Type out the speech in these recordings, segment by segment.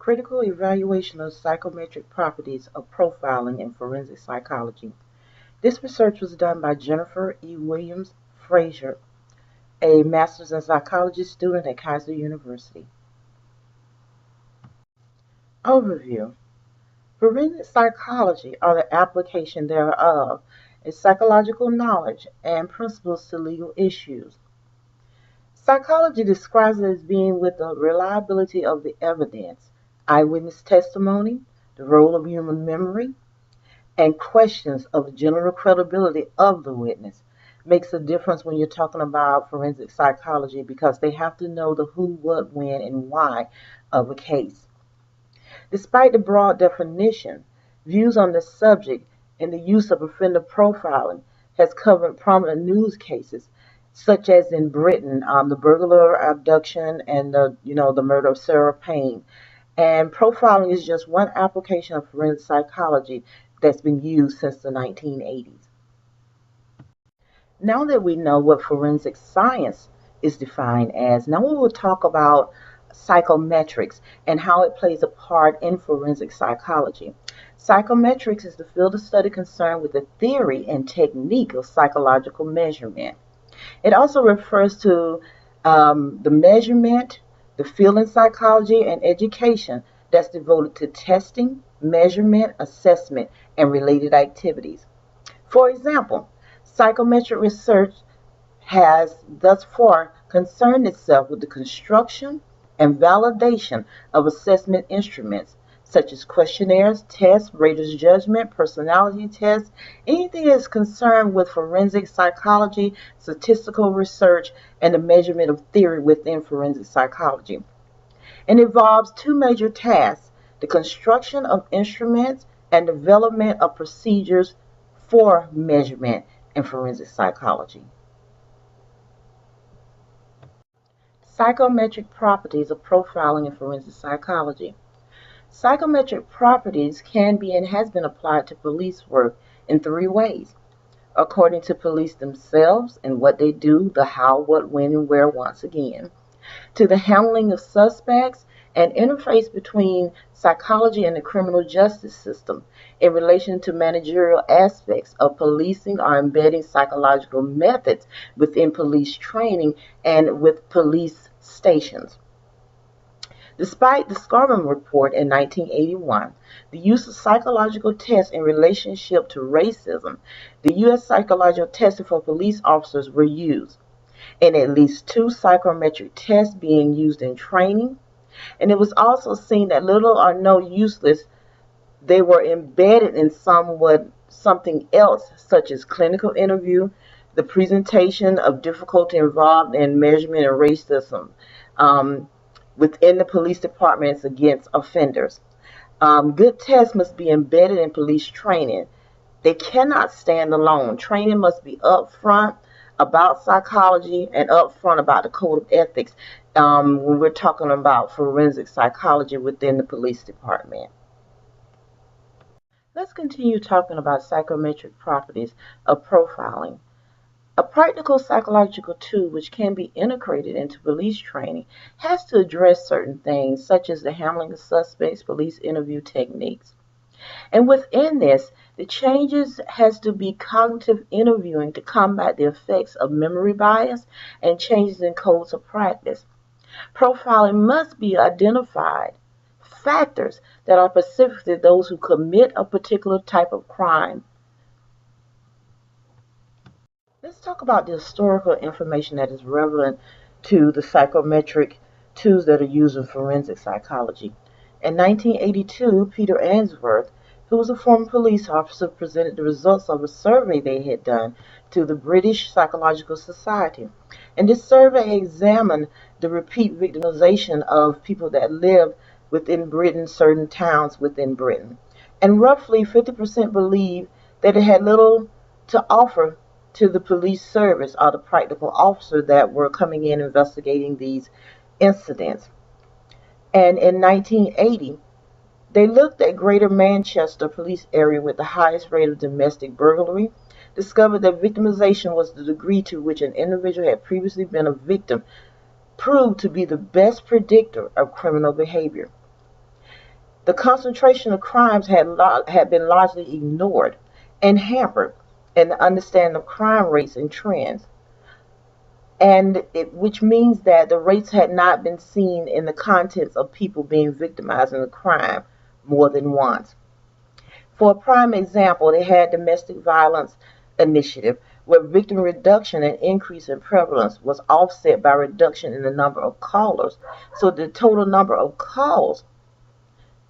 Critical evaluation of psychometric properties of profiling in forensic psychology. This research was done by Jennifer E. Williams-Frazier, a master's in psychology student at Kaiser University. Overview. Forensic psychology, or the application thereof, is psychological knowledge and principles to legal issues. Psychology describes it as being with the reliability of the evidence, eyewitness testimony, the role of human memory, and questions of the general credibility of the witness. Makes a difference when you're talking about forensic psychology because they have to know the who, what, when, and why of a case. Despite the broad definition, views on this subject and the use of offender profiling has covered prominent news cases, such as in Britain, the burglar abduction and the murder of Sarah Payne. And profiling is just one application of forensic psychology that's been used since the 1980s. Now that we know what forensic science is defined as, now we will talk about psychometrics and how it plays a part in forensic psychology. Psychometrics is the field of study concerned with the theory and technique of psychological measurement. It also refers to the measurement, the field in psychology and education that's devoted to testing, measurement, assessment, and related activities. For example, psychometric research has thus far concerned itself with the construction and validation of assessment instruments, such as questionnaires, tests, rater's judgment, personality tests, anything that is concerned with forensic psychology, statistical research, and the measurement of theory within forensic psychology. It involves two major tasks: the construction of instruments and development of procedures for measurement in forensic psychology. Psychometric properties of profiling in forensic psychology. Psychometric properties can be and has been applied to police work in three ways: according to police themselves and what they do, the how, what, when, and where once again; to the handling of suspects and interface between psychology and the criminal justice system in relation to managerial aspects of policing or embedding psychological methods within police training and with police stations. Despite the Scarman Report in 1981, the use of psychological tests in relationship to racism, the U.S. psychological testing for police officers were used, and at least two psychometric tests being used in training. And it was also seen that little or no useless, they were embedded in something else, such as clinical interview, the presentation of difficulty involved in measurement and racism within the police departments against offenders. Good tests must be embedded in police training. They cannot stand alone. Training must be upfront about psychology and upfront about the code of ethics when we're talking about forensic psychology within the police department. Let's continue talking about psychometric properties of profiling. A practical psychological tool which can be integrated into police training has to address certain things, such as the handling of suspects, police interview techniques. And within this, the changes has to be cognitive interviewing to combat the effects of memory bias and changes in codes of practice. Profiling must be identified factors that are specific to those who commit a particular type of crime. Let's talk about the historical information that is relevant to the psychometric tools that are used in forensic psychology. In 1982, Peter Ainsworth, who was a former police officer, presented the results of a survey they had done to the British Psychological Society. And this survey examined the repeat victimization of people that live within Britain, certain towns within Britain. And roughly 50% believed that it had little to offer to the police service or the practical officer that were coming in investigating these incidents. And in 1980, they looked at Greater Manchester police area with the highest rate of domestic burglary, discovered that victimization was the degree to which an individual had previously been a victim, proved to be the best predictor of criminal behavior. The concentration of crimes had been largely ignored and hampered in the understanding of crime rates and trends, which means that the rates had not been seen in the contents of people being victimized in a crime more than once. For a prime example, they had domestic violence initiative, where victim reduction and increase in prevalence was offset by reduction in the number of callers. So the total number of calls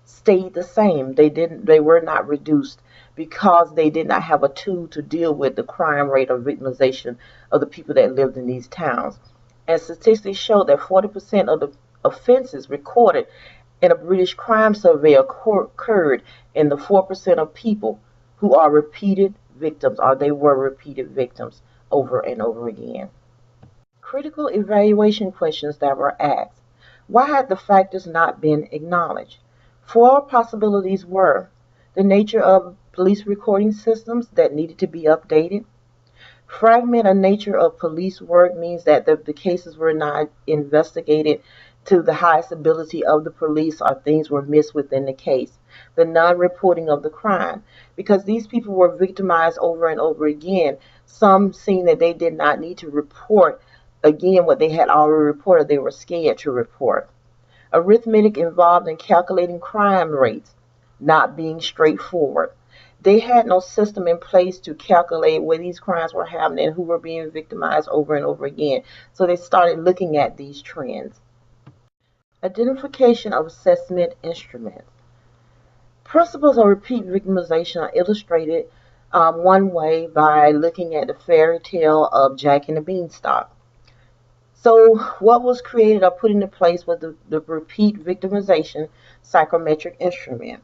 stayed the same. They were not reduced because they did not have a tool to deal with the crime rate or victimization of the people that lived in these towns. And statistics show that 40% of the offenses recorded in a British crime survey occurred in the 4% of people who are repeated victims, or they were repeated victims over and over again. Critical evaluation questions that were asked. Why had the factors not been acknowledged? 4 possibilities were the nature of police recording systems that needed to be updated. Fragment or nature of police work means that the cases were not investigated to the highest ability of the police, or things were missed within the case. The non-reporting of the crime, because these people were victimized over and over again, some seeing that they did not need to report again what they had already reported. They were scared to report. Arithmetic involved in calculating crime rates not being straightforward. They had no system in place to calculate where these crimes were happening and who were being victimized over and over again. So they started looking at these trends. Identification of assessment instruments. Principles of repeat victimization are illustrated one way by looking at the fairy tale of Jack and the Beanstalk. So what was created or put into place was the repeat victimization psychometric instrument.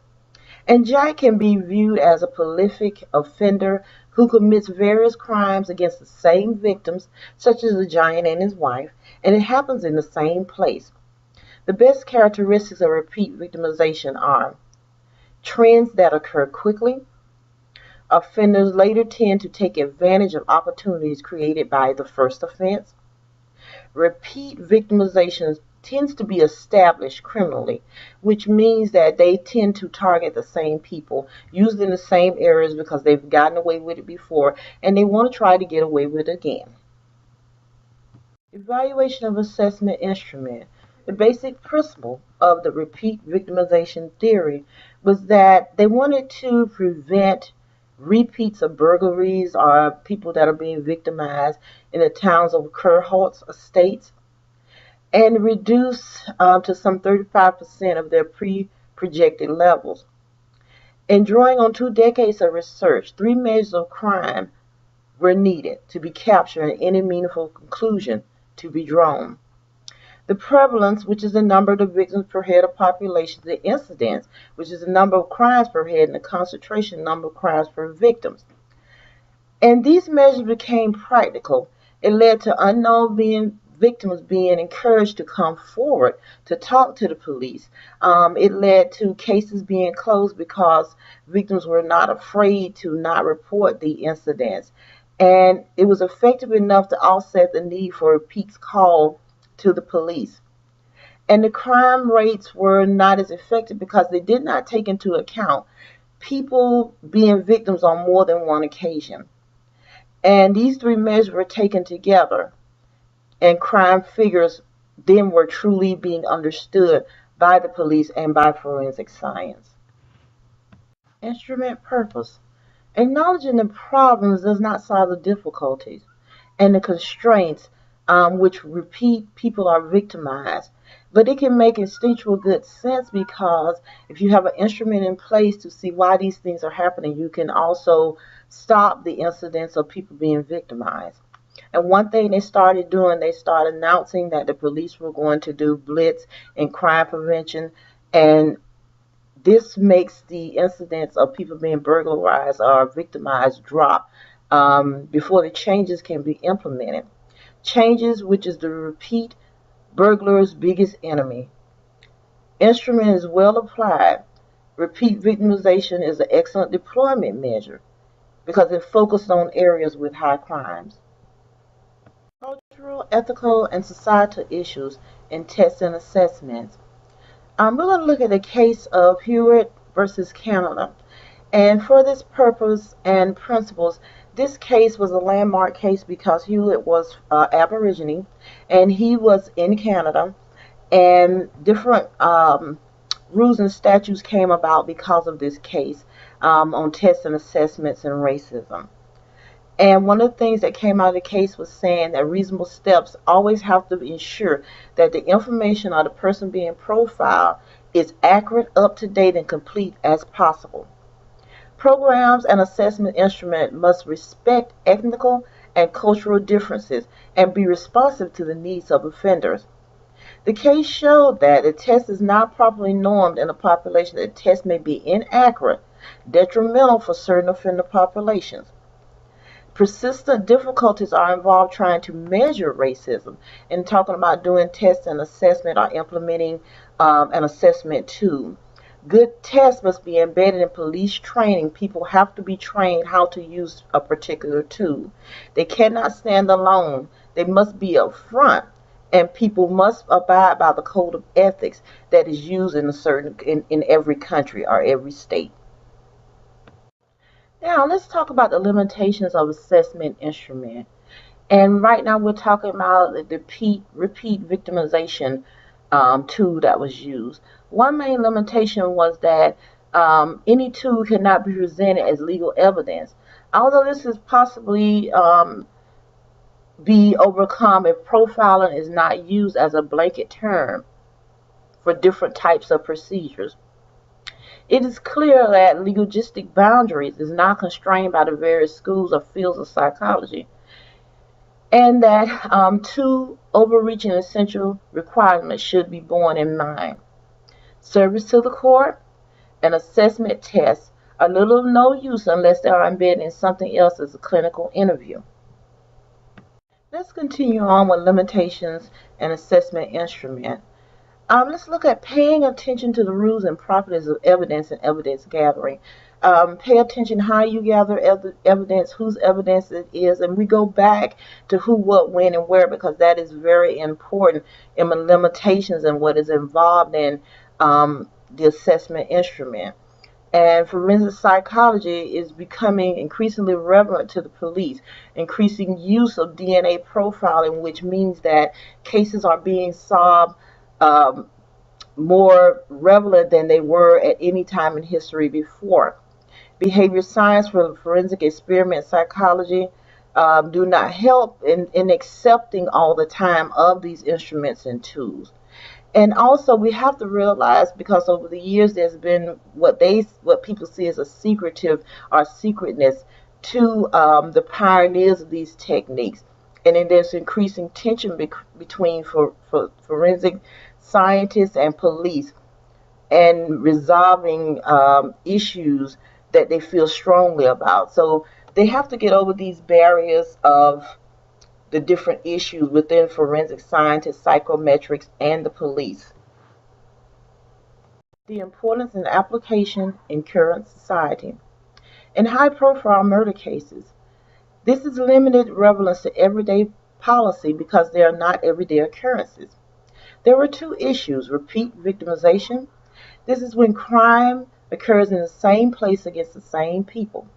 And Jack can be viewed as a prolific offender who commits various crimes against the same victims, such as the giant and his wife, and it happens in the same place. The best characteristics of repeat victimization are trends that occur quickly. Offenders later tend to take advantage of opportunities created by the first offense. Repeat victimization tends to be established criminally, which means that they tend to target the same people, used in the same areas because they've gotten away with it before and they want to try to get away with it again. Evaluation of assessment instrument. The basic principle of the repeat victimization theory was that they wanted to prevent repeats of burglaries or people that are being victimized in the towns of cohorts or states, and reduce to some 35% of their pre-projected levels. In drawing on 2 decades of research, 3 measures of crime were needed to be captured and any meaningful conclusion to be drawn. The prevalence, which is the number of the victims per head of population, the incidence, which is the number of crimes per head, and the concentration number of crimes per victims. And these measures became practical. It led to unknown victims being encouraged to come forward to talk to the police. It led to cases being closed because victims were not afraid to not report the incidents. And it was effective enough to offset the need for repeats call to the police. And the crime rates were not as effective because they did not take into account people being victims on more than one occasion. And these 3 measures were taken together, and crime figures then were truly being understood by the police and by forensic science. Instrument purpose. Acknowledging the problems does not solve the difficulties and the constraints which repeat people are victimized. But it can make instinctual good sense, because if you have an instrument in place to see why these things are happening, you can also stop the incidents of people being victimized. And one thing they started doing, they started announcing that the police were going to do blitz and crime prevention, and this makes the incidents of people being burglarized or victimized drop before the changes can be implemented. Changes, which is the repeat burglar's biggest enemy. Instrument is well applied. Repeat victimization is an excellent deployment measure because it focused on areas with high crimes. Cultural, ethical, and societal issues in tests and assessments. We're going to look at the case of Hewitt versus Canada. And for this purpose and principles, this case was a landmark case because Hewitt was Aborigine, and he was in Canada, and different rules and statutes came about because of this case on tests and assessments and racism. And one of the things that came out of the case was saying that reasonable steps always have to ensure that the information of the person being profiled is accurate, up to date, and complete as possible. Programs and assessment instruments must respect ethnical and cultural differences and be responsive to the needs of offenders. The case showed that the test is not properly normed in a population. The test may be inaccurate, detrimental for certain offender populations. Persistent difficulties are involved trying to measure racism and talking about doing tests and assessment or implementing an assessment tool. Good tests must be embedded in police training. People have to be trained how to use a particular tool. They cannot stand alone. They must be upfront, and people must abide by the code of ethics that is used in every country or every state. Now let's talk about the limitations of assessment instrument. And right now we're talking about the repeat victimization tool that was used. One main limitation was that any tool cannot be presented as legal evidence. Although this is possibly be overcome if profiling is not used as a blanket term for different types of procedures. It is clear that legalistic boundaries is not constrained by the various schools or fields of psychology, and that two overreaching essential requirements should be borne in mind. Service to the court and assessment tests are little or no use unless they are embedded in something else as a clinical interview. Let's continue on with limitations and assessment instrument. Let's look at paying attention to the rules and properties of evidence and evidence gathering. Pay attention how you gather evidence, whose evidence it is, and we go back to who, what, when, and where, because that is very important in the limitations and what is involved in the assessment instrument. And forensic psychology is becoming increasingly relevant to the police, increasing use of DNA profiling, which means that cases are being solved more relevant than they were at any time in history before. Behavior science for forensic experiment psychology do not help in accepting all the time of these instruments and tools. And also we have to realize, because over the years there's been what people see as a secretive or secretness to the pioneers of these techniques. And then there's increasing tension between forensic scientists and police, and resolving issues that they feel strongly about. So they have to get over these barriers of the different issues within forensic scientists, psychometrics, and the police. The importance and application in current society. In high-profile murder cases, this is limited relevance to everyday policy because they are not everyday occurrences. There were two issues: repeat victimization. This is when crime occurs in the same place against the same people.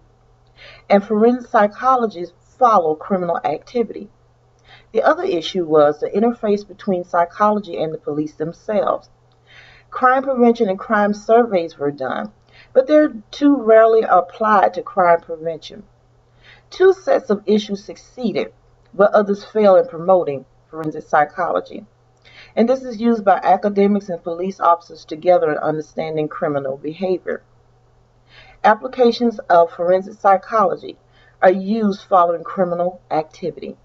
And forensic psychologists follow criminal activity. The other issue was the interface between psychology and the police themselves. Crime prevention and crime surveys were done, but they're too rarely applied to crime prevention. Two sets of issues succeeded, but others failed in promoting forensic psychology. And this is used by academics and police officers together in understanding criminal behavior. Applications of forensic psychology are used following criminal activity.